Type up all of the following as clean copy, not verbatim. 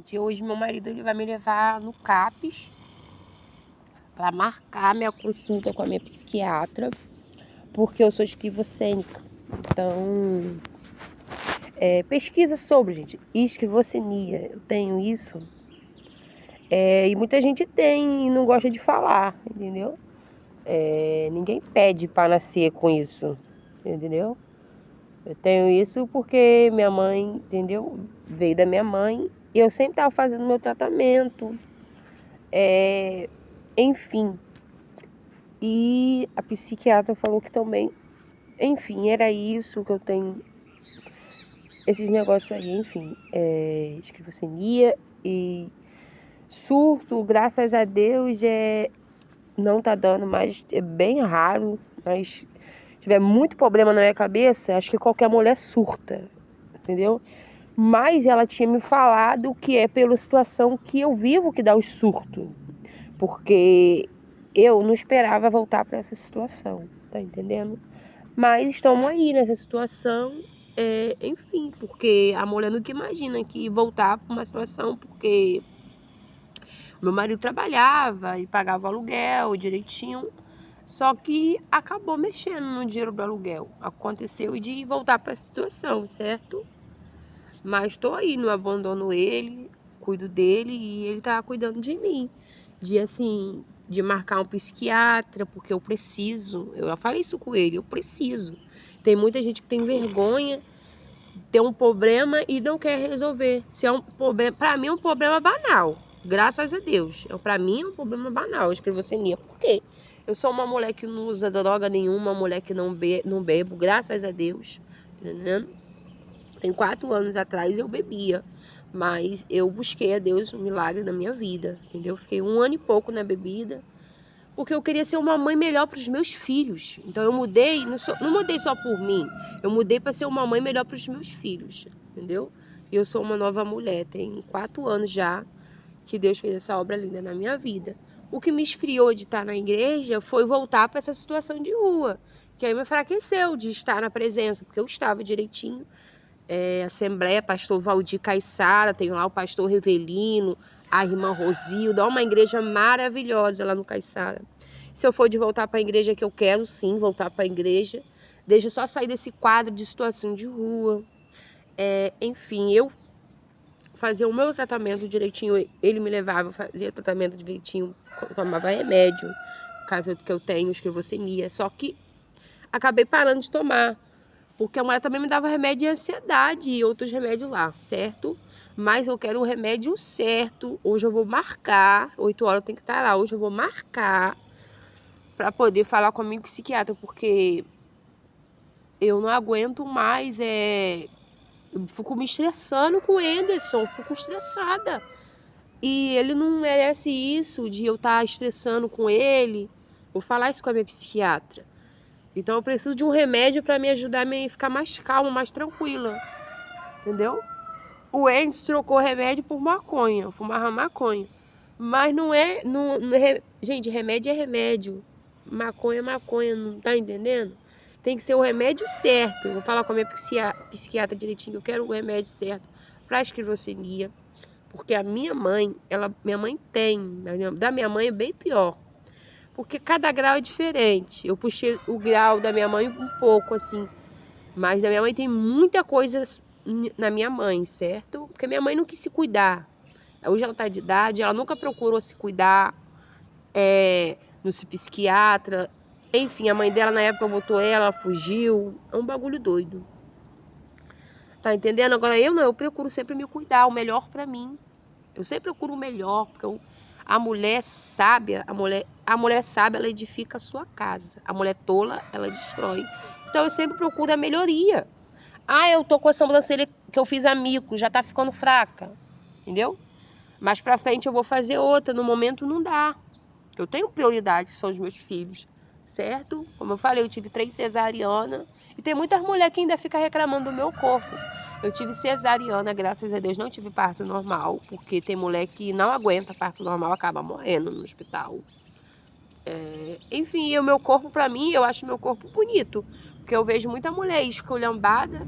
gente, hoje meu marido ele vai me levar no CAPES para marcar minha consulta com a minha psiquiatra, porque eu sou esquizofrênica. Então, pesquisa sobre, gente, esquizofrenia. Eu tenho isso. E muita gente tem e não gosta de falar, entendeu? Ninguém pede para nascer com isso, entendeu? Eu tenho isso porque minha mãe, entendeu? Veio da minha mãe e eu sempre estava fazendo meu tratamento. Enfim. E a psiquiatra falou que também, enfim, era isso que eu tenho. Esses negócios aí, enfim. Esquizofrenia e surto, graças a Deus, não tá dando mais, é bem raro, mas se tiver muito problema na minha cabeça, acho que qualquer mulher surta, entendeu? Mas ela tinha me falado que é pela situação que eu vivo que dá os surtos, porque eu não esperava voltar para essa situação, tá entendendo? Mas estamos aí nessa situação, enfim, porque a mulher nunca imagina que voltar para uma situação, porque meu marido trabalhava e pagava o aluguel direitinho, só que acabou mexendo no dinheiro do aluguel. Aconteceu de voltar para a situação, certo? Mas estou aí, não abandono ele, cuido dele e ele tá cuidando de mim. De marcar um psiquiatra, porque eu preciso. Eu já falei isso com ele, eu preciso. Tem muita gente que tem vergonha, tem um problema e não quer resolver. Se é um problema, para mim é um problema banal. Graças a Deus. Para mim é um problema banal, a esquizofrenia. Por quê? Eu sou uma mulher que não usa droga nenhuma, uma mulher que não bebo, graças a Deus. Entendeu? Tem 4 anos atrás eu bebia, mas eu busquei a Deus um milagre na minha vida, entendeu? Fiquei 1 ano e pouco na bebida, porque eu queria ser uma mãe melhor para os meus filhos. Então eu mudei, não mudei só por mim, eu mudei para ser uma mãe melhor para os meus filhos, entendeu? E eu sou uma nova mulher, tem 4 anos já que Deus fez essa obra linda na minha vida. O que me esfriou de estar na igreja foi voltar para essa situação de rua, que aí me enfraqueceu de estar na presença, porque eu estava direitinho. Assembleia, pastor Valdir Caiçara, tem lá o pastor Revelino, a irmã Rosilda, uma igreja maravilhosa lá no Caiçara. Se eu for de voltar para a igreja, que eu quero sim voltar para a igreja, deixa eu só sair desse quadro de situação de rua. Enfim, eu fazia o meu tratamento direitinho, ele me levava, fazia o tratamento direitinho, tomava remédio, caso que eu tenho esquizofrenia, só que acabei parando de tomar. Porque a mulher também me dava remédio de ansiedade e outros remédios lá, certo? Mas eu quero o remédio certo. Hoje eu vou marcar, 8 horas eu tenho que estar lá. Hoje eu vou marcar para poder falar com a minha psiquiatra, porque eu não aguento mais. Eu fico me estressando com o Anderson, fico estressada. E ele não merece isso, de eu estar estressando com ele. Vou falar isso com a minha psiquiatra. Então eu preciso de um remédio para me ajudar a me ficar mais calma, mais tranquila, entendeu? O Endes trocou remédio por maconha, eu fumava maconha. Mas gente, remédio é remédio, maconha é maconha, não tá entendendo? Tem que ser o remédio certo. Eu vou falar com a minha psiquiatra direitinho, eu quero o remédio certo para esquizofrenia. Porque a minha mãe, minha mãe tem, da minha mãe é bem pior. Porque cada grau é diferente. Eu puxei o grau da minha mãe um pouco, assim. Mas da minha mãe tem muita coisa na minha mãe, certo? Porque minha mãe não quis se cuidar. Hoje ela tá de idade, ela nunca procurou se cuidar. No psiquiatra. Enfim, a mãe dela na época botou ela fugiu. É um bagulho doido. Tá entendendo? Agora eu não, eu procuro sempre me cuidar, o melhor pra mim. Eu sempre procuro o melhor, porque a mulher sábia, a mulher sábia, ela edifica a sua casa. A mulher tola, ela destrói. Então eu sempre procuro a melhoria. Eu tô com a sobrancelha que eu fiz amigo, já tá ficando fraca. Entendeu? Mais pra frente eu vou fazer outra, no momento não dá. Eu tenho prioridade, que são os meus filhos. Certo? Como eu falei, eu tive 3 cesarianas. E tem muitas mulheres que ainda ficam reclamando do meu corpo. Eu tive cesariana, graças a Deus, não tive parto normal, porque tem mulher que não aguenta parto normal, acaba morrendo no hospital. Enfim, o meu corpo, pra mim, eu acho meu corpo bonito, porque eu vejo muita mulher esculhambada.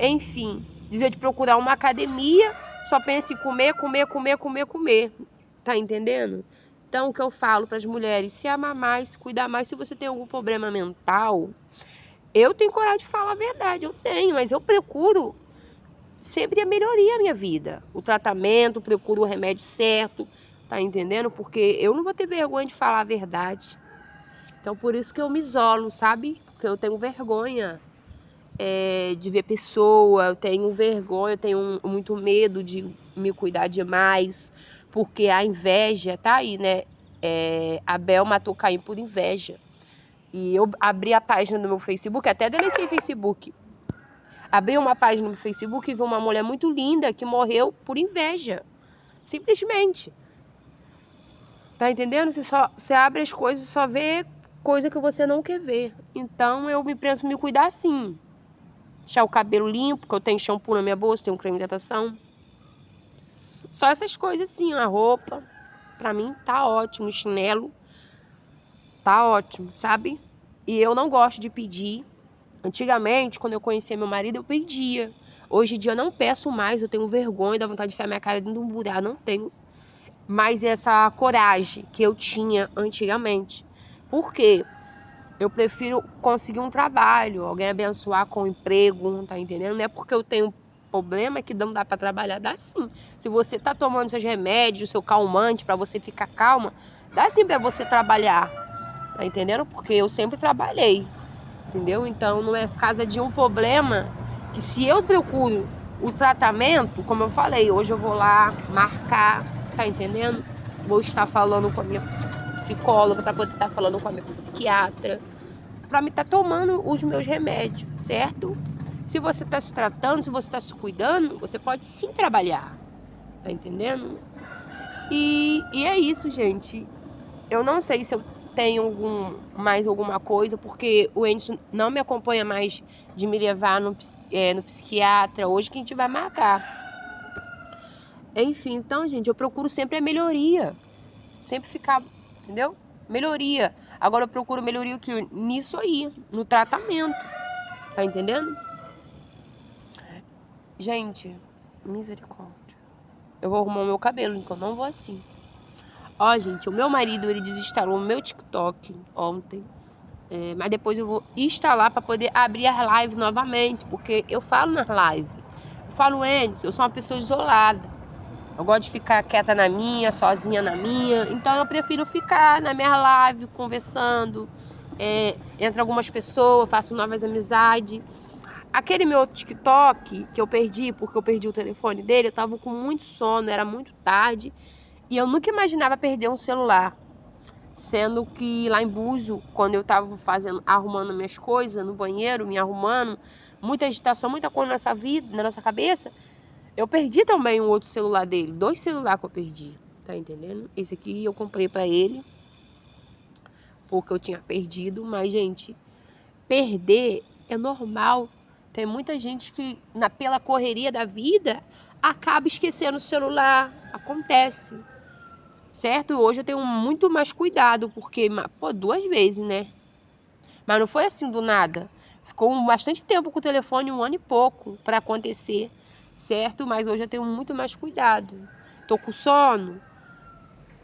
Enfim, dizer de procurar uma academia só pensa em comer, comer, comer, comer, comer. Tá entendendo? Então, o que eu falo para as mulheres, se amar mais, se cuidar mais, se você tem algum problema mental, eu tenho coragem de falar a verdade, eu tenho, mas eu procuro sempre a melhoria da minha vida. O tratamento, procuro o remédio certo, tá entendendo? Porque eu não vou ter vergonha de falar a verdade. Então, por isso que eu me isolo, sabe? Porque eu tenho vergonha de ver pessoa, eu tenho vergonha, eu tenho muito medo de me cuidar demais, porque a inveja tá aí, né? Abel matou Caim por inveja. E eu abri a página do meu Facebook, até deletei Facebook. Abri uma página no Facebook e vi uma mulher muito linda que morreu por inveja. Simplesmente. Tá entendendo? Você abre as coisas e só vê coisa que você não quer ver. Então eu me penso me cuidar assim. Deixar o cabelo limpo, que eu tenho shampoo na minha bolsa, tenho um creme de hidratação. Só essas coisas assim, a roupa. Pra mim tá ótimo, o chinelo. Tá ótimo, sabe? E eu não gosto de pedir. Antigamente, quando eu conhecia meu marido, eu pedia. Hoje em dia eu não peço mais, eu tenho vergonha, dá vontade de enfiar minha cara dentro de um buraco, não tenho mais essa coragem que eu tinha antigamente. Por quê? Eu prefiro conseguir um trabalho, alguém abençoar com um emprego, tá entendendo? Não é porque eu tenho problema que não dá pra trabalhar, dá sim. Se você tá tomando seus remédios, seu calmante pra você ficar calma, dá sim pra você trabalhar, tá entendendo? Porque eu sempre trabalhei. Entendeu? Então não é por causa de um problema que se eu procuro o tratamento, como eu falei, hoje eu vou lá marcar, tá entendendo? Vou estar falando com a minha psicóloga para poder estar falando com a minha psiquiatra, para me estar tomando os meus remédios, certo? Se você está se tratando, se você está se cuidando, você pode sim trabalhar, tá entendendo? E é isso, gente. Eu não sei se eu tenho mais alguma coisa, porque o Anderson não me acompanha mais de me levar no psiquiatra. Hoje que a gente vai marcar. Enfim, então, gente, eu procuro sempre a melhoria. Sempre ficar, entendeu? Melhoria. Agora eu procuro melhoria nisso aí, no tratamento. Tá entendendo? Gente, misericórdia. Eu vou arrumar o meu cabelo, então eu não vou assim. Ó, gente, o meu marido, ele desinstalou o meu TikTok ontem. Mas depois eu vou instalar para poder abrir as lives novamente. Porque eu falo nas lives. Eu falo antes, eu sou uma pessoa isolada. Eu gosto de ficar quieta na minha, sozinha na minha. Então eu prefiro ficar na minha live, conversando. Entra algumas pessoas, faço novas amizades. Aquele meu TikTok que eu perdi, porque eu perdi o telefone dele, eu tava com muito sono, era muito tarde. E eu nunca imaginava perder um celular. Sendo que lá em Búzios, quando eu tava arrumando minhas coisas no banheiro, me arrumando, muita agitação, muita coisa na nossa cabeça, eu perdi também um outro celular dele. 2 celulares que eu perdi, tá entendendo? Esse aqui eu comprei pra ele, porque eu tinha perdido. Mas, gente, perder é normal. Tem muita gente que, pela correria da vida, acaba esquecendo o celular. Acontece. Certo? Hoje eu tenho muito mais cuidado, porque, 2 vezes, né? Mas não foi assim do nada. Ficou bastante tempo com o telefone, 1 ano e pouco, para acontecer, certo? Mas hoje eu tenho muito mais cuidado. Tô com sono,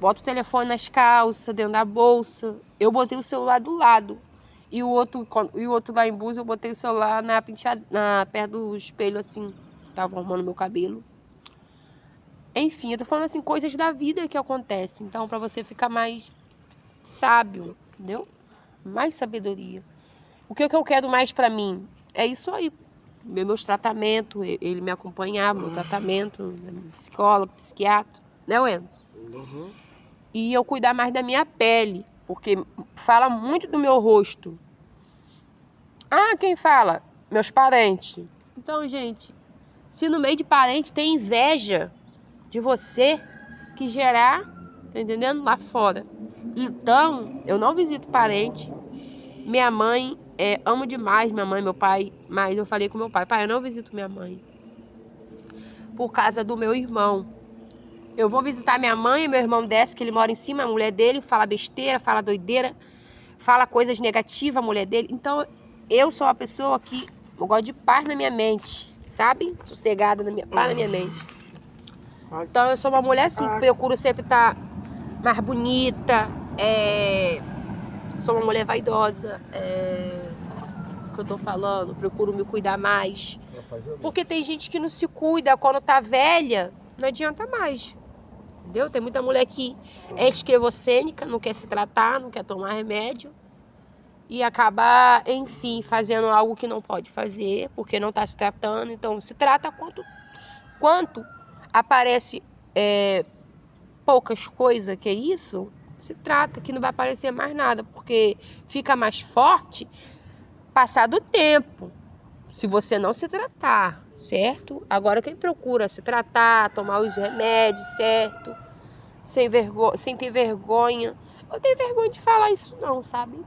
boto o telefone nas calças, dentro da bolsa. Eu botei o celular do lado. E o outro lá em Búzios, eu botei o celular perto do espelho, assim. Tava arrumando meu cabelo. Enfim, eu tô falando assim, coisas da vida que acontecem. Então, pra você ficar mais sábio, entendeu? Mais sabedoria. O que eu quero mais pra mim? É isso aí. Meus tratamentos, ele me acompanhar, meu tratamento, psicólogo, psiquiatra, né, Wendes? Uhum. E eu cuidar mais da minha pele, porque fala muito do meu rosto. Ah, quem fala? Meus parentes. Então, gente, se no meio de parente tem inveja de você, que gerar, tá entendendo? Lá fora. Então, eu não visito parente. Minha mãe, amo demais minha mãe, meu pai, mas eu falei com meu pai, eu não visito minha mãe. Por causa do meu irmão. Eu vou visitar minha mãe, meu irmão desce, que ele mora em cima, a mulher dele fala besteira, fala doideira, fala coisas negativas, a mulher dele. Então, eu sou uma pessoa que eu gosto de paz na minha mente, sabe? Sossegada, paz na minha mente. Então eu sou uma mulher assim, que procuro sempre estar mais bonita, sou uma mulher vaidosa, o que eu tô falando, procuro me cuidar mais. Porque tem gente que não se cuida, quando tá velha, não adianta mais. Entendeu? Tem muita mulher que é esquizofrênica, não quer se tratar, não quer tomar remédio. E acaba, enfim, fazendo algo que não pode fazer, porque não está se tratando. Então, se trata quanto aparece poucas coisas, que é isso, se trata que não vai aparecer mais nada, porque fica mais forte passar do tempo, se você não se tratar, certo? Agora, quem procura se tratar, tomar os remédios, certo? Sem ter vergonha. Eu tenho vergonha de falar isso não, sabe?